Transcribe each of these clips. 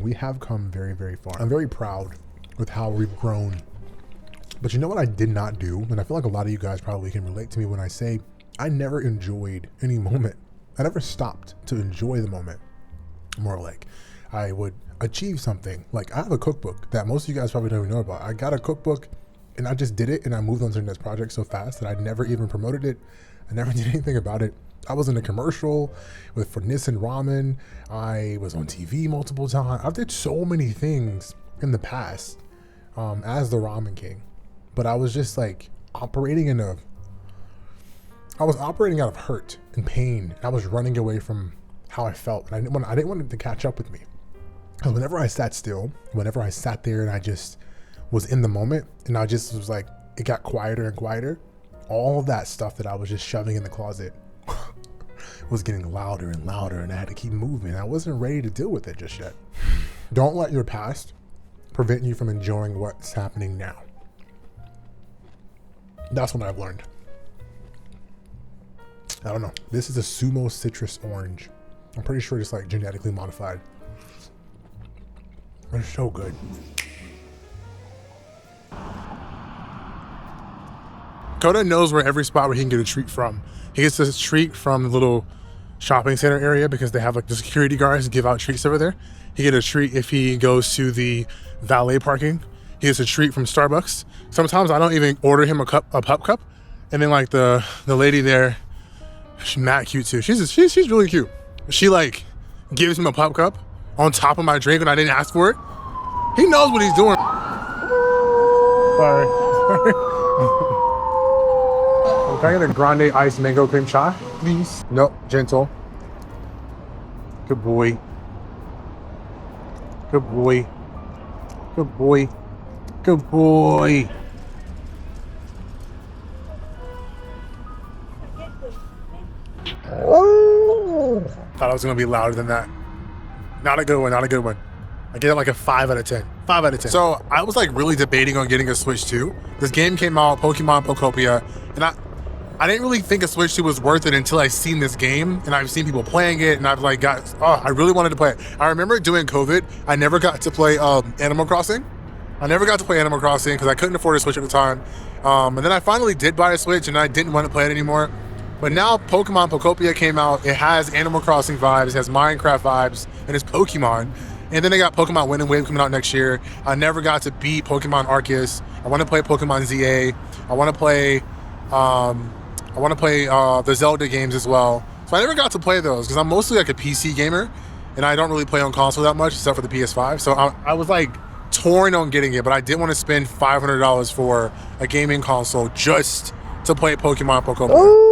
we have come very, very far. I'm very proud with how we've grown. But you know what I did not do? And I feel like a lot of you guys probably can relate to me when I say I never enjoyed any moment. I never stopped to enjoy the moment. More like I would achieve something. Like I have a cookbook that most of you guys probably don't even know about. I got a cookbook and I just did it and I moved on to the next project so fast that I never even promoted it. I never did anything about it. I was in a commercial for Nissan Ramen. I was on TV multiple times. I did so many things in the past as the Ramen King. But I was just like operating out of hurt and pain. I was running away from how I felt. And I didn't want it to catch up with me. Because whenever I sat still, whenever I sat there and I just was in the moment and I just was like, it got quieter and quieter, all of that stuff that I was just shoving in the closet was getting louder and louder, and I had to keep moving. I wasn't ready to deal with it just yet. Don't let your past prevent you from enjoying what's happening now. That's what I've learned. I don't know. This is a Sumo Citrus Orange. I'm pretty sure it's like genetically modified. It's so good. Coda knows where every spot where he can get a treat from. He gets this treat from the little shopping center area because they have like the security guards give out treats over there. He gets a treat if he goes to the valet parking. He gets a treat from Starbucks. Sometimes I don't even order him a pup cup. And then like the lady there, she's mad cute too. She's really cute. She like gives him a pup cup on top of my drink when I didn't ask for it. He knows what he's doing. Sorry. Can I get a grande iced mango cream chai, please? Nope, gentle. Good boy. Good boy. Good boy. Good boy. Thought I was gonna be louder than that. Not a good one, not a good one. I get it like a 5 out of 10. 5 out of 10. So I was like really debating on getting a Switch 2. This game came out, Pokemon Pokopia, and I didn't really think a Switch 2 was worth it until I seen this game and I've seen people playing it and I've like I really wanted to play it. I remember during COVID, I never got to play Animal Crossing. I never got to play Animal Crossing because I couldn't afford a Switch at the time. And then I finally did buy a Switch and I didn't want to play it anymore. But now Pokemon Pokopia came out. It has Animal Crossing vibes, it has Minecraft vibes, and it's Pokemon. And then they got Pokemon Wind and Wave coming out next year. I never got to beat Pokemon Arceus. I want to play Pokemon ZA. I want to play the Zelda games as well. So I never got to play those because I'm mostly like a PC gamer and I don't really play on console that much except for the PS5. So I was like torn on getting it, but I didn't want to spend $500 for a gaming console just to play Pokemon Pokemon.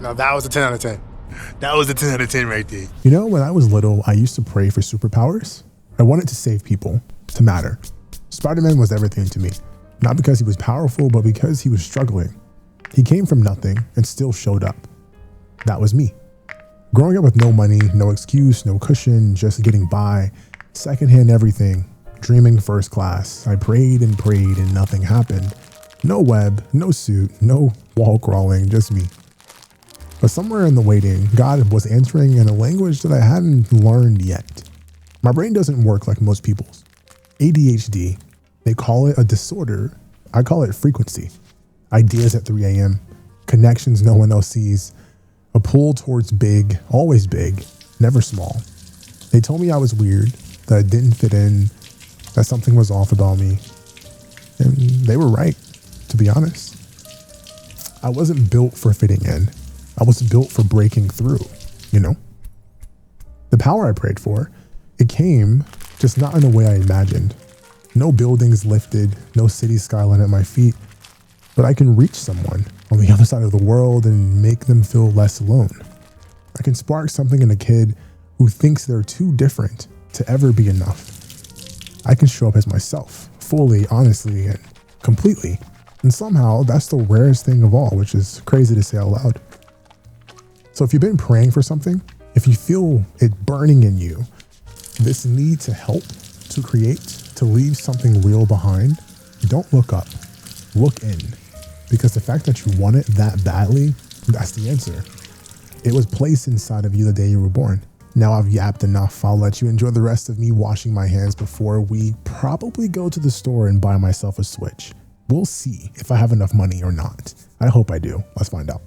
Now that was a 10 out of 10. That was a 10 out of 10 right there. You know, when I was little, I used to pray for superpowers. I wanted to save people, to matter. Spider-Man was everything to me. Not because he was powerful, but because he was struggling. He came from nothing and still showed up. That was me. Growing up with no money, no excuse, no cushion, just getting by, secondhand everything, dreaming first class. I prayed and prayed and nothing happened. No web, no suit, no wall crawling, just me. But somewhere in the waiting, God was answering in a language that I hadn't learned yet. My brain doesn't work like most people's. ADHD, they call it a disorder. I call it frequency. Ideas at 3 a.m., connections no one else sees, a pull towards big, always big, never small. They told me I was weird, that I didn't fit in, that something was off about me. And they were right, to be honest. I wasn't built for fitting in. I was built for breaking through, you know? The power I prayed for, it came, just not in the way I imagined. No buildings lifted, no city skyline at my feet, but I can reach someone on the other side of the world and make them feel less alone. I can spark something in a kid who thinks they're too different to ever be enough. I can show up as myself, fully, honestly, and completely. And somehow that's the rarest thing of all, which is crazy to say out loud. So if you've been praying for something, If you feel it burning in you, this need to help, to create, to leave something real behind, don't look up, look in. Because the fact that you want it that badly, that's the answer. It was placed inside of you the day you were born. Now I've yapped enough. I'll let you enjoy the rest of me washing my hands before we probably go to the store and buy myself a Switch. We'll see if I have enough money or not. I hope I do. Let's find out.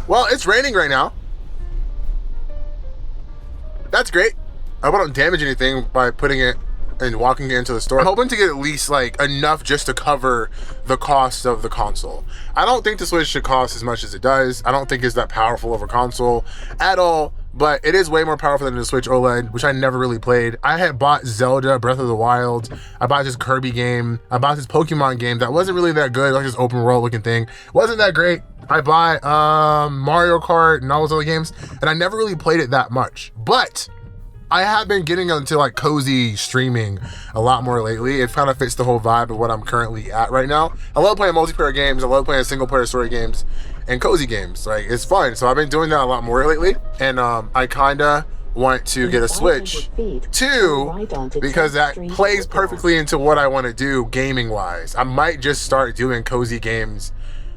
Well, it's raining right now. That's great. I hope I don't damage anything by putting it and walking it into the store. I'm hoping to get at least like enough just to cover the cost of the console. I don't think the Switch should cost as much as it does. I don't think it's that powerful of a console at all, but it is way more powerful than the Switch OLED, which I never really played. I had bought Zelda Breath of the Wild. I bought this Kirby game. I bought this Pokemon game that wasn't really that good, like this open world looking thing. Wasn't that great. I bought Mario Kart and all those other games, and I never really played it that much. But I have been getting into like cozy streaming a lot more lately. It kind of fits the whole vibe of what I'm currently at right now. I love playing multiplayer games. I love playing single player story games and cozy games. Like, it's fun. So I've been doing that a lot more lately. And I kind of want to get a Switch too, because that plays perfectly into what I want to do gaming wise. I might just start doing cozy games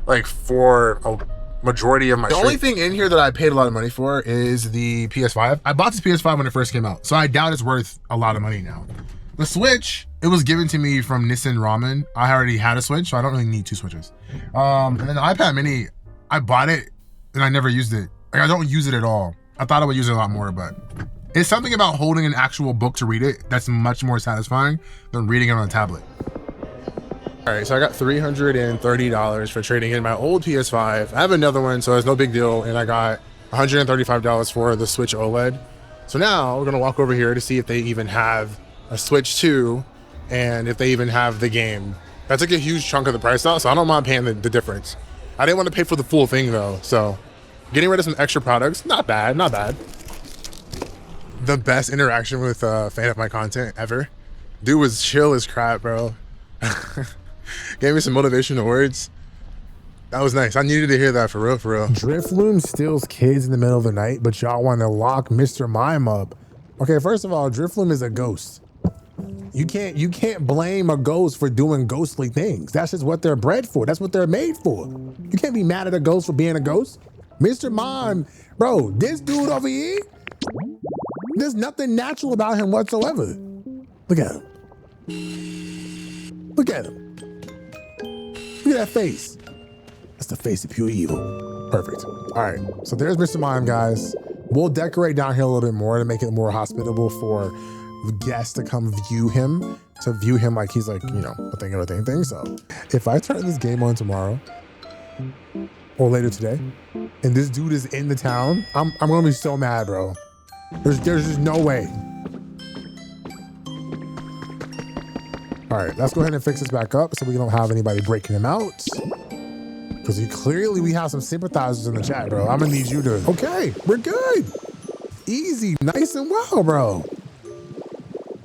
like for a majority of my stream. The only thing in here that I paid a lot of money for is the PS5. I bought this PS5 when it first came out, so I doubt it's worth a lot of money now. The Switch, it was given to me from Nissan Ramen. I already had a Switch, so I don't really need two Switches. And then the iPad mini, I bought it and I never used it. Like, I don't use it at all. I thought I would use it a lot more, but it's something about holding an actual book to read it that's much more satisfying than reading it on a tablet. All right, so I got $330 for trading in my old PS5. I have another one, so it's no big deal. And I got $135 for the Switch OLED. So now we're gonna walk over here to see if they even have a Switch 2 and if they even have the game. That's like a huge chunk of the price out, so I don't mind paying the difference. I didn't want to pay for the full thing though, so getting rid of some extra products, not bad, not bad. The best interaction with a fan of my content ever. Dude was chill as crap, bro. Gave me some motivational words. That was nice. I needed to hear that for real, for real. Drifloon steals kids in the middle of the night, but y'all want to lock Mr. Mime up. Okay, first of all, Drifloon is a ghost. You can't blame a ghost for doing ghostly things. That's just what they're bred for. That's what they're made for. You can't be mad at a ghost for being a ghost. Mr. Mime, bro, this dude over here, there's nothing natural about him whatsoever. Look at him. Look at him. Look at that face. That's the face of pure evil. Perfect. All right, so there's Mr. Mime, guys. We'll decorate down here a little bit more to make it more hospitable for the guests to come view him, like he's like, you know, a thing. So if I turn this game on tomorrow or later today, and this dude is in the town, I'm gonna be so mad, bro. There's just no way. All right, let's go ahead and fix this back up so we don't have anybody breaking him out. Because we have some sympathizers in the chat, bro. I'm gonna need you to, okay, we're good. Easy, nice and well, bro.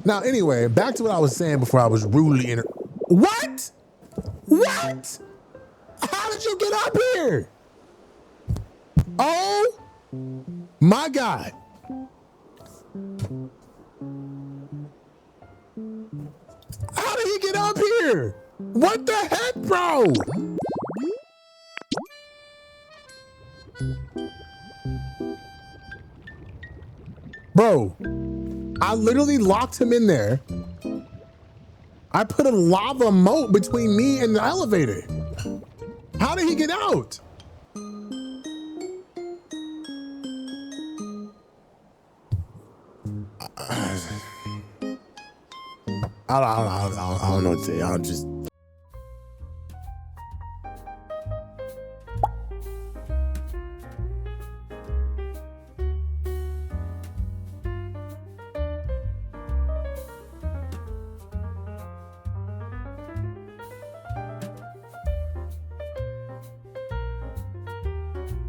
Now, anyway, back to what I was saying before I was rudely What? What? How did you get up here? Oh my God. How did he get up here? What the heck, bro? Bro, I literally locked him in there I put a lava moat between me and the elevator. How did he get out? I don't know what to say. I'll just